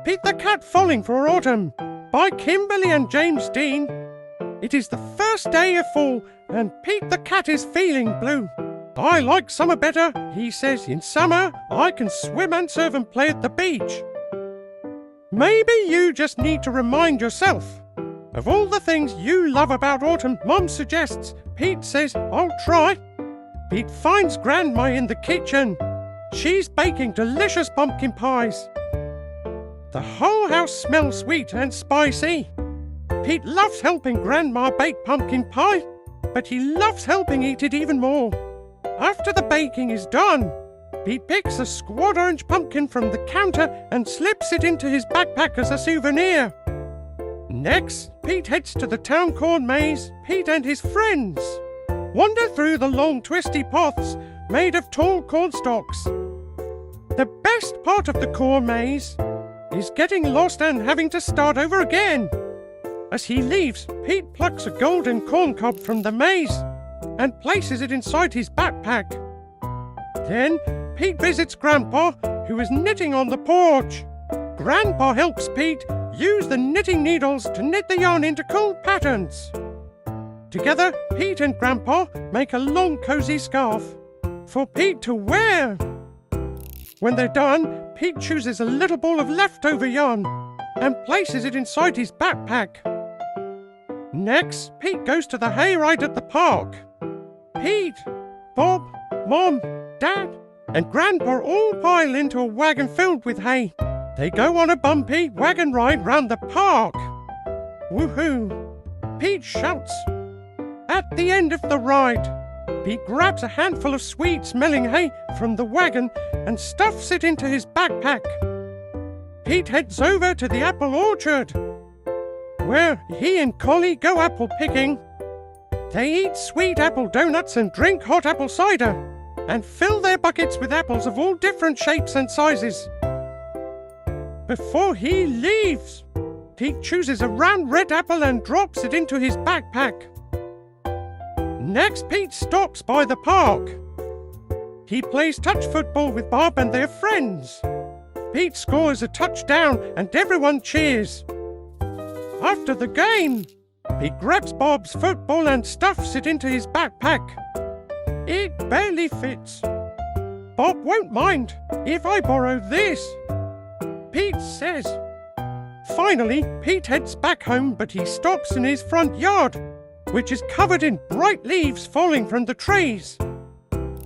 Petethecat Falling for Autumn by Kimberly and James Dean. It is the first day of fall and Pete the cat is feeling blue. I like summer better, he says. In summer, I can swim and surf and play at the beach. Maybe you just need to remind yourself of all the things you love about autumn. Mom suggests. Pete says, I'll try. Pete finds Grandma in the kitchen. She's baking delicious pumpkin pies. The whole house smells sweet and spicy. Pete loves helping Grandma bake pumpkin pie, but he loves helping eat it even more. After the baking is done, Pete picks a squad orange pumpkin from the counter and slips it into his backpack as a souvenir. Next, Pete heads to the town corn maze. Pete and his friends wander through the long twisty paths made of tall corn stalks. The best part of the corn maze is getting lost and having to start over again. As he leaves, Pete plucks a golden corn cob from the maze and places it inside his backpack. Then, Pete visits Grandpa, who is knitting on the porch. Grandpa helps Pete use the knitting needles to knit the yarn into cool patterns. Together, Pete and Grandpa make a long cozy scarf for Pete to wear. When they're done, Pete chooses a little ball of leftover yarn and places it inside his backpack. Next, Pete goes to the hayride at the park. Pete, Bob, Mom, Dad, and Grandpa all pile into a wagon filled with hay. They go on a bumpy wagon ride round the park. Woohoo! Pete shouts. At the end of the ride, Pete grabs a handful of sweet-smelling hay from the wagon and stuffs it into his backpack. Pete heads over to the apple orchard, where he and Collie go apple picking. They eat sweet apple donuts and drink hot apple cider, and fill their buckets with apples of all different shapes and sizes. Before he leaves, Pete chooses a round red apple and drops it into his backpack. Next, Pete stops by the park. He plays touch football with Bob and their friends. Pete scores a touchdown and everyone cheers. After the game, Pete grabs Bob's football and stuffs it into his backpack. It barely fits. Bob won't mind if I borrow this, Pete says. Finally, Pete heads back home, but he stops in his front yard, which is covered in bright leaves falling from the trees.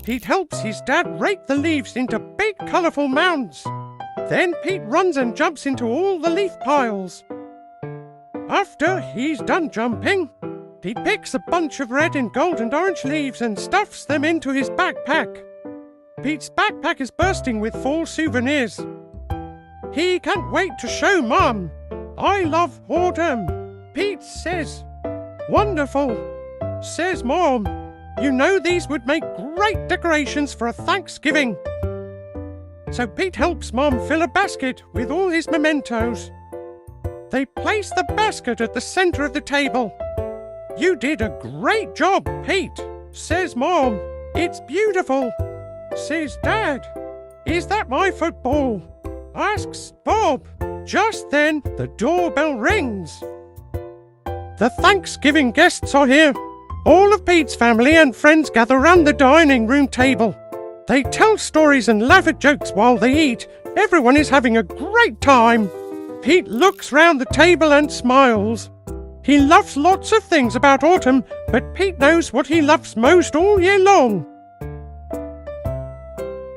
Pete helps his dad rake the leaves into big colourful mounds. Then Pete runs and jumps into all the leaf piles. After he's done jumping, Pete picks a bunch of red and gold and orange leaves and stuffs them into his backpack. Pete's backpack is bursting with fall souvenirs. He can't wait to show Mom. I love autumn, Pete says. Wonderful, says Mom. You know these would make great decorations for a Thanksgiving. So Pete helps Mom fill a basket with all his mementos. They place the basket at the center of the table. You did a great job, Pete, says Mom. It's beautiful, says Dad. Is that my football? Asks Bob. Just then, the doorbell rings. The Thanksgiving guests are here. All of Pete's family and friends gather round the dining room table. They tell stories and laugh at jokes while they eat. Everyone is having a great time. Pete looks round the table and smiles. He loves lots of things about autumn, but Pete knows what he loves most all year long.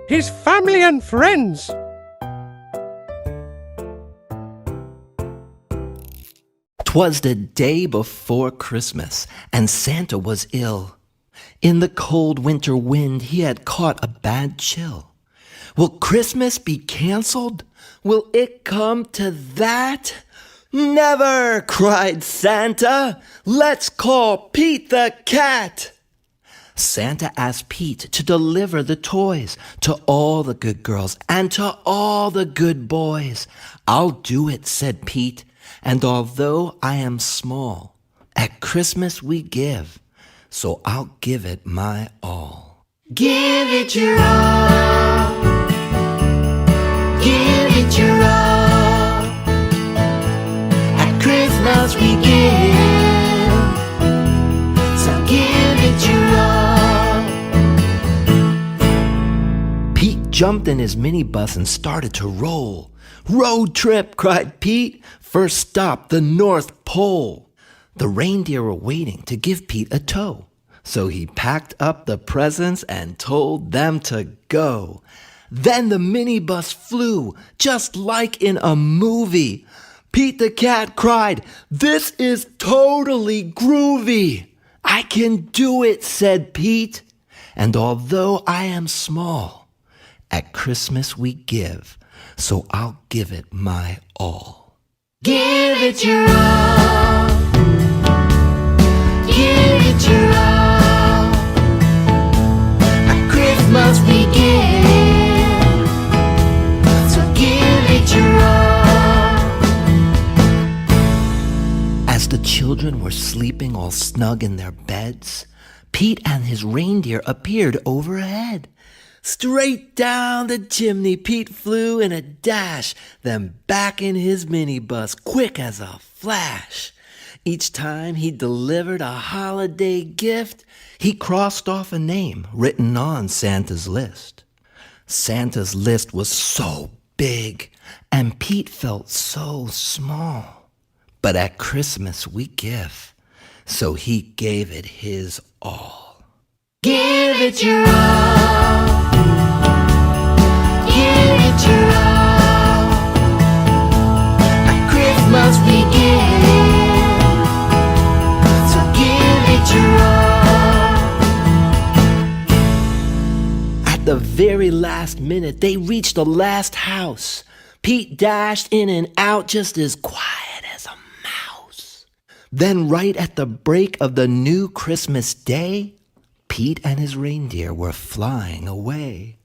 His family and friends. "'Twas the day before Christmas, and Santa was ill. In the cold winter wind he had caught a bad chill. Will Christmas be canceled? Will it come to that? Never, cried Santa. Let's call Pete the cat. Santa asked Pete to deliver the toys to all the good girls and to all the good boys. I'll do it, said Pete, and although I am small, at Christmas we give, so I'll give it my all. Give it your all. Give it your all. jumped in his minibus and started to roll. "Road trip," cried Pete. "First stop, the North Pole." The reindeer were waiting to give Pete a tow. So he packed up the presents and told them to go. Then the minibus flew, just like in a movie. Petethecat cried, "This is totally groovy." "I can do it," said Pete. "And although I am small, at Christmas we give, so I'll give it my all." Give it your all. Give it your all. At Christmas we give, so give it your all. As the children were sleeping all snug in their beds, Pete and his reindeer appeared overhead. Straight down the chimney Pete flew in a dash, then back in his minibus, quick as a flash. Each time he delivered a holiday gift, he crossed off a name written on Santa's list. Santa's list was so big, and Pete felt so small. But at Christmas we give, so he gave it his all. Give it your all. Give it your all. At Christmas we give, so give it your all. At the very last minute, they reached the last house. Pete dashed in and out just as quiet as a mouse. Then right at the break of the new Christmas day, Pete and his reindeer were flying away.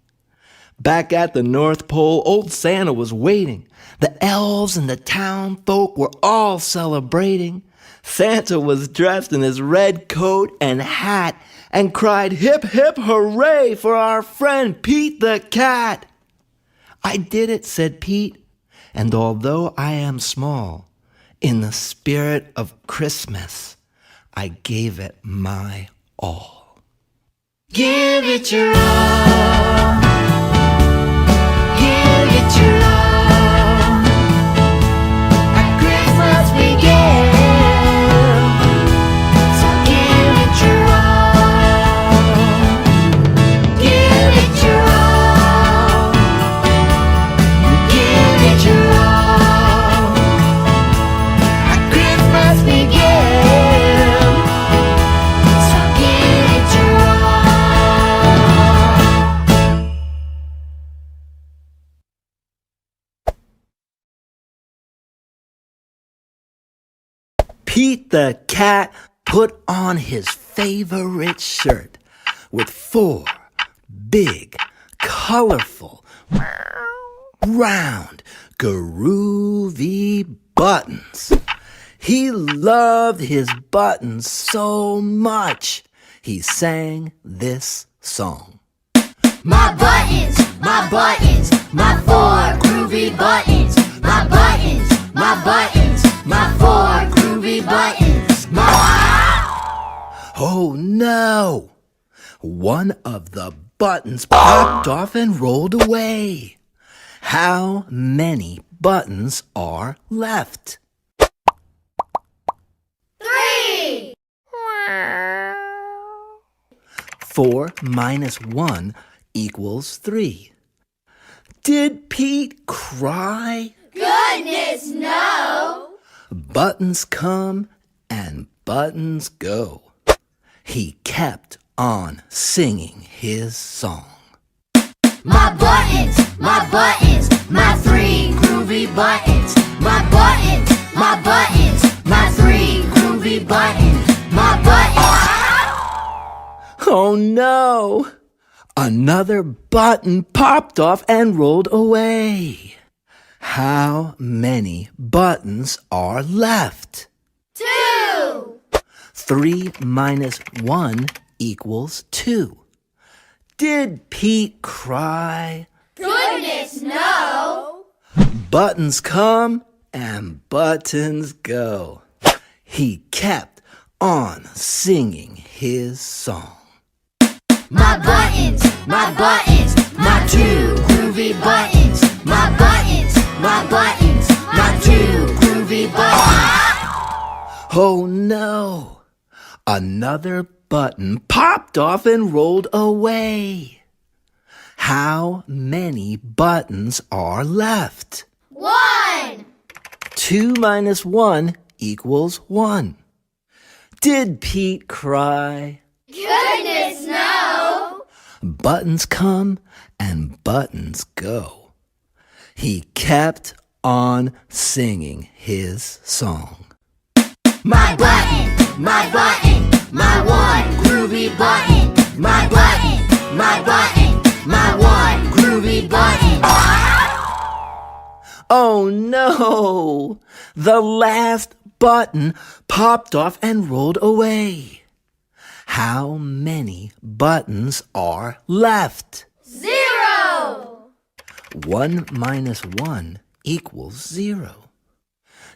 Back at the North Pole, old Santa was waiting. The elves and the town folk were all celebrating. Santa was dressed in his red coat and hat and cried, "Hip, hip, hooray for our friend Pete the Cat." "I did it," said Pete, "and although I am small, in the spirit of Christmas, I gave it my all." Give it your all. Give it your all. At Christmas we give, so give it your all. Give it your all. Give it your all. At Christmas we give, so give it your all. Pete the Cat put on his favorite shirt with 4 big, colorful, round, groovy buttons. He loved his buttons so much, he sang this song. My buttons, my 4 groovy buttons. My buttons, my 4 groovy buttons. Oh no! One of the buttons popped off and rolled away. How many buttons are left? 3. 4 minus 1 equals 3. Did Pete cry? Goodness, no. Buttons come and buttons go. He kept on singing his song. My buttons, my 3 groovy buttons. My buttons, my 3 groovy buttons. My buttons. Oh no! Another button popped off and rolled away. How many buttons are left? 2. 3 minus 1 equals 2. Did Pete cry? Goodness, no. Buttons come and buttons go. He kept on singing his song. My buttons, my two groovy buttons. My buttons, my buttons, my two groovy buttons. Oh no! Another button popped off and rolled away. How many buttons are left? 1. 2 minus 1 equals 1. Did Pete cry? Goodness, no. Buttons come and buttons go. He kept on singing his song. My button, my button, my one groovy button. My button, my button, my one groovy button. Oh no! The last button popped off and rolled away. How many buttons are left? 0. 1 minus 1 equals 0.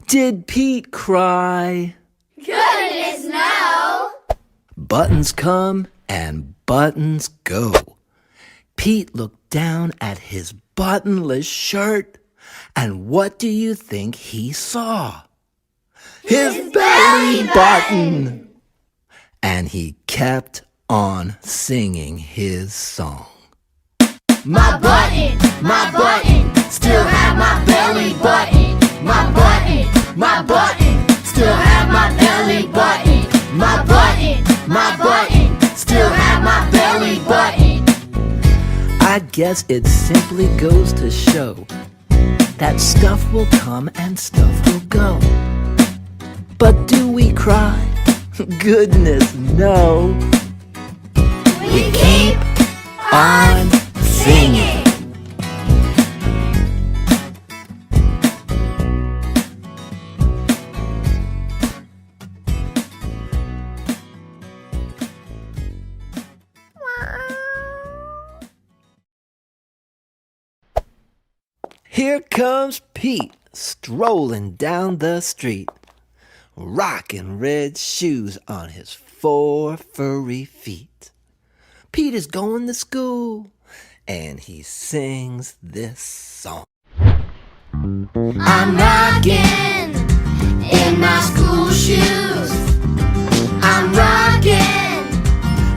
Did Pete cry? Goodness, no. Buttons come and buttons go. Pete looked down at his buttonless shirt, and what do you think he saw? His belly button! And he kept on singing his song. My button, still have my belly button. My button, still have my belly button. My button, still have my belly button. I guess it simply goes to show that stuff will come and stuff will go. But do we cry? Goodness, no. We keep On singing. Here comes Pete strolling down the street, rocking red shoes on his 4 furry feet. Pete is going to school, and he sings this song. I'm rocking in my school shoes. I'm rocking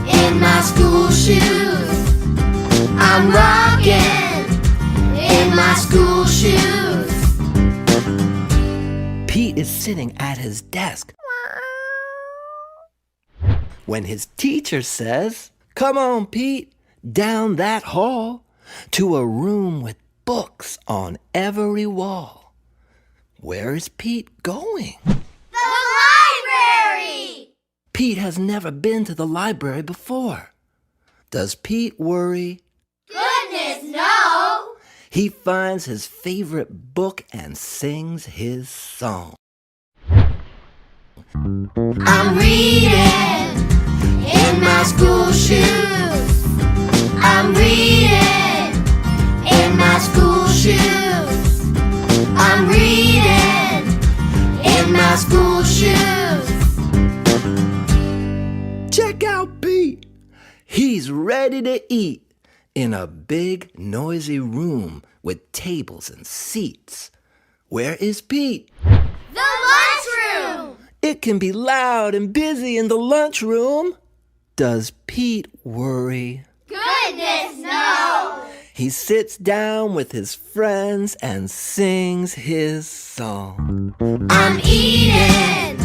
in my school shoes. I'm rocking in my school shoes. Pete is sitting at his desk when his teacher says, "Come on, Pete, down that hall to a room with books on every wall." Where is Pete going? The library! Pete has never been to the library before. Does Pete worry? Goodness, no! He finds his favorite book and sings his song. I'm reading in my school shoes. I'm reading in my school shoes. I'm reading in my school shoes. Check out Pete. He's ready to eat in a big, noisy room with tables and seats. Where is Pete? The lunchroom! It can be loud and busy in the lunchroom. Does Pete worry? Goodness, no! He sits down with his friends and sings his song. I'm eating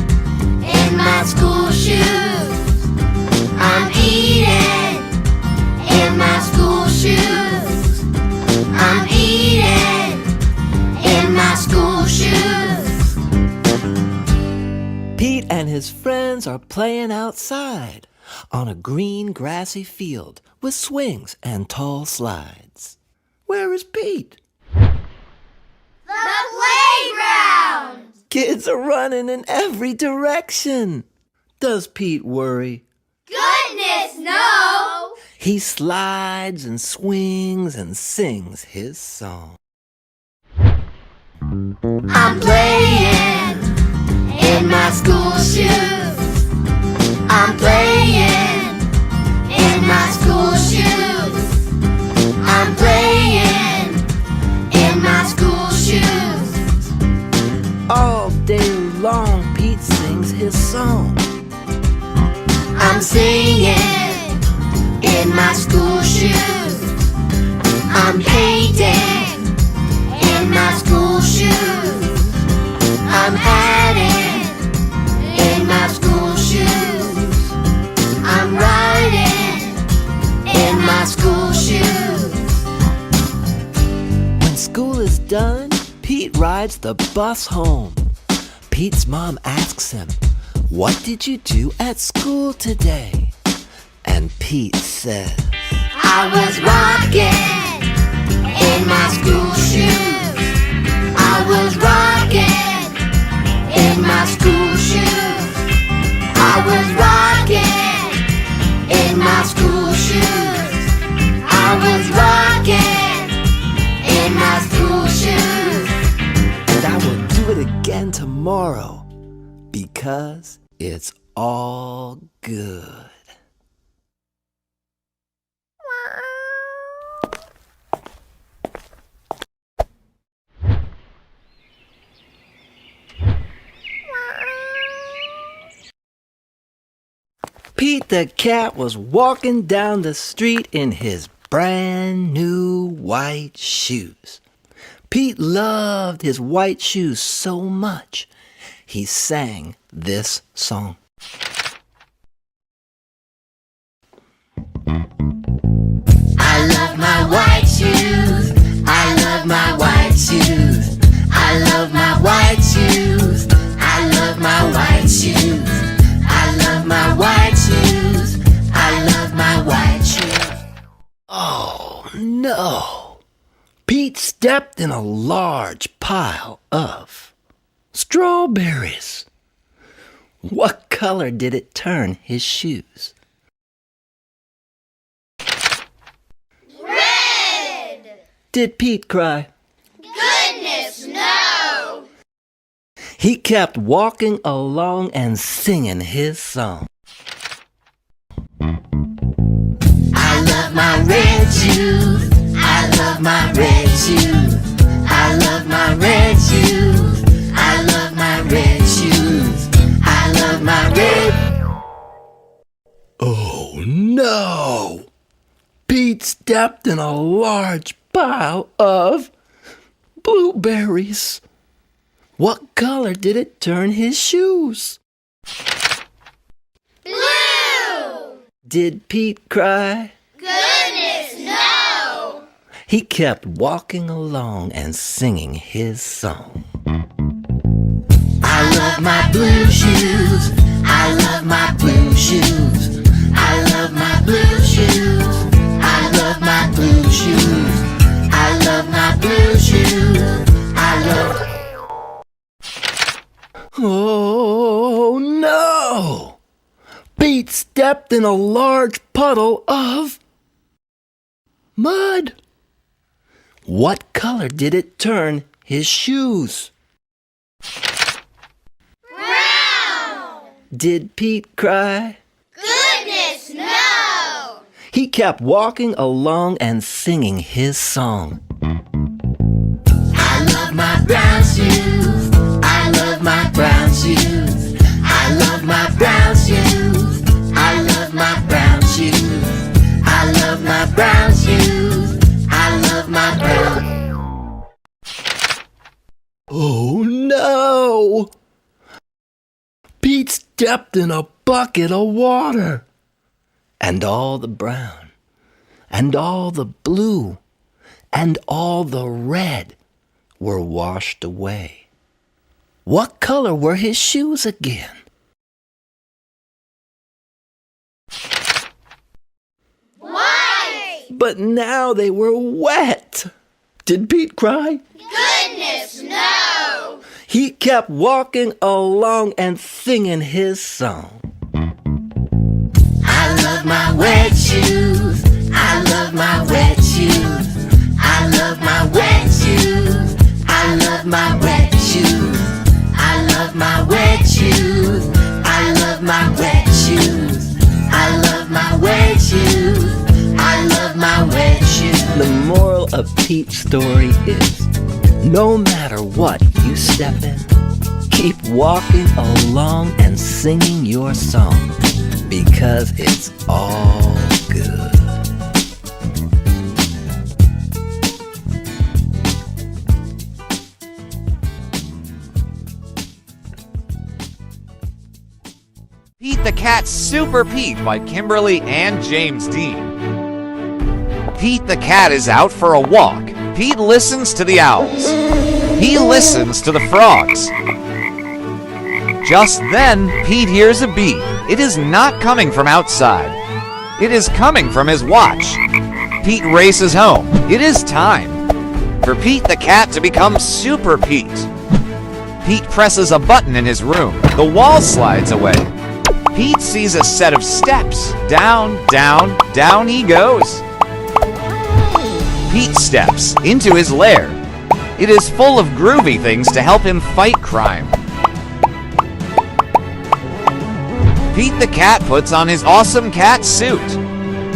in my school shoes. I'm eating in my school shoes. I'm eating in my school shoes. Pete and his friends are playing outside on a green grassy field with swings and tall slides. Where is Pete? The playground! Kids are running in every direction. Does Pete worry? Goodness, no! He slides and swings and sings his song. I'm playing in my school shoes. I'm playing in my school shoes. I'm playing song. I'm singing in my school shoes. I'm painting in my school shoes. I'm adding in my school shoes. I'm riding in my school shoes. When school is done, Pete rides the bus home. Pete's mom asks him, "What did you do at school today?" And Pete says, I was rocking in my school shoes. I was rocking in my school shoes. I was rocking in my school shoes. I was rocking in my school shoes. and I will do it again tomorrow because it's all good. Pete the cat was walking down the street in his brand new white shoes. Pete loved his white shoes so much, he sang this song. I love my white shoes. I love my white shoes. I love my white shoes. I love my white shoes. I love my white shoes. I love my white shoes. Oh no! Pete stepped in a large pile of strawberries. What color did it turn his shoes? Red! Did Pete cry? Goodness, no! He kept walking along and singing his song. I love my red shoes. I love my red shoes. I love my red shoes. I love my red shoes. I love my red. Oh no! Pete stepped in a large pile of blueberries. What color did it turn his shoes? Blue! Did Pete cry? Goodness, no! He kept walking along and singing his song. I love my blue shoes. I love my blue shoes. I love my blue shoes. I love my blue shoes. I love my blue shoes. I love. Oh no! Pete stepped in a large puddle of mud. What color did it turn his shoes? Brown! Did Pete cry? Goodness, no! He kept walking along and singing his song. I love my brown shoes. I love my brown shoes. I love my brown shoes. I love my brown shoes. I love my brown shoes. I love my brown. Oh no! Pete stepped in a bucket of water. And all the brown, and all the blue, and all the red were washed away. What color were his shoes again? White! But now they were wet. Did Pete cry? Goodness, no! He kept walking along and singing his song. I love my wet shoes. I love my wet shoes. I love my wet shoes. I love my wet shoes. I love my wet shoes. I love my wet shoes. I love my wet shoes. I love my wet shoes. The moral of Pete's story is, no matter what you step in, keep walking along and singing your song, because it's all good. Pete the Cat Super Pete by Kimberly and James Dean. Pete the Cat is out for a walk. Pete listens to the owls. He listens to the frogs. Just then, Pete hears a beep. It is not coming from outside. It is coming from his watch. Pete races home. It is time for Pete the Cat to become Super Pete. Pete presses a button in his room. The wall slides away. Pete sees a set of steps. Down, down, down he goes. Pete steps into his lair. It is full of groovy things to help him fight crime. Pete the Cat puts on his awesome cat suit.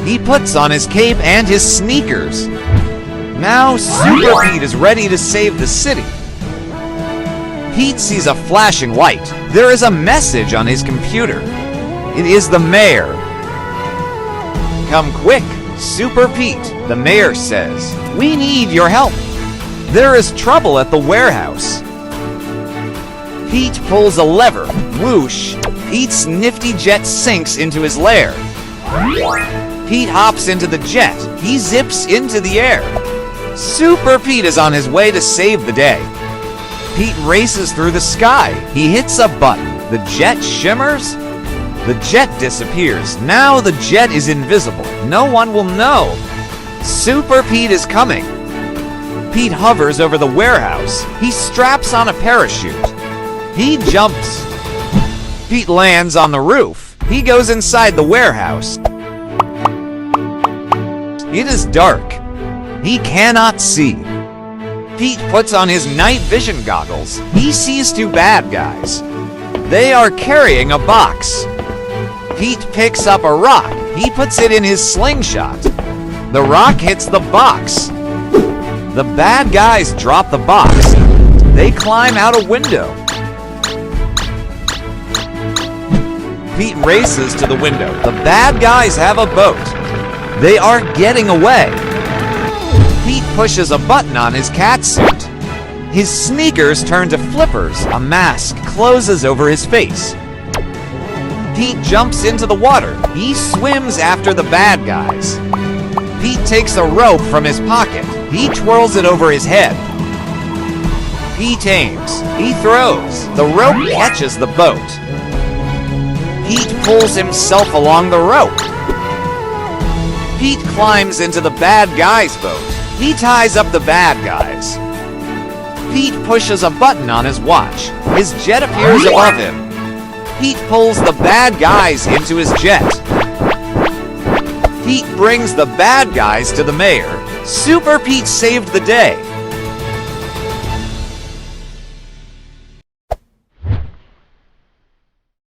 He puts on his cape and his sneakers. Now Super Pete is ready to save the city. Pete sees a flashing light. There is a message on his computer. It is the mayor. Come quick, Super Pete, the mayor says. We need your help. There is trouble at the warehouse. Pete pulls a lever. Whoosh. Pete's nifty jet sinks into his lair. Pete hops into the jet. He zips into the air. Super Pete is on his way to save the day. Pete races through the sky. He hits a button. The jet shimmers. The jet disappears. Now the jet is invisible. No one will know. Super Pete is coming. Pete hovers over the warehouse. He straps on a parachute. He jumps. Pete lands on the roof. He goes inside the warehouse. It is dark. He cannot see. Pete puts on his night vision goggles. He sees two bad guys. They are carrying a box. Pete picks up a rock. He puts it in his slingshot. The rock hits the box. The bad guys drop the box. They climb out a window. Pete races to the window. The bad guys have a boat. They are getting away. Pete pushes a button on his cat suit. His sneakers turn to flippers. A mask closes over his face. Pete jumps into the water. He swims after the bad guys. Pete takes a rope from his pocket. He twirls it over his head. Pete aims. He throws. The rope catches the boat. Pete pulls himself along the rope. Pete climbs into the bad guy's boat. He ties up the bad guys. Pete pushes a button on his watch. His jet appears above him. Pete pulls the bad guys into his jet. Pete brings the bad guys to the mayor. Super Pete saved the day.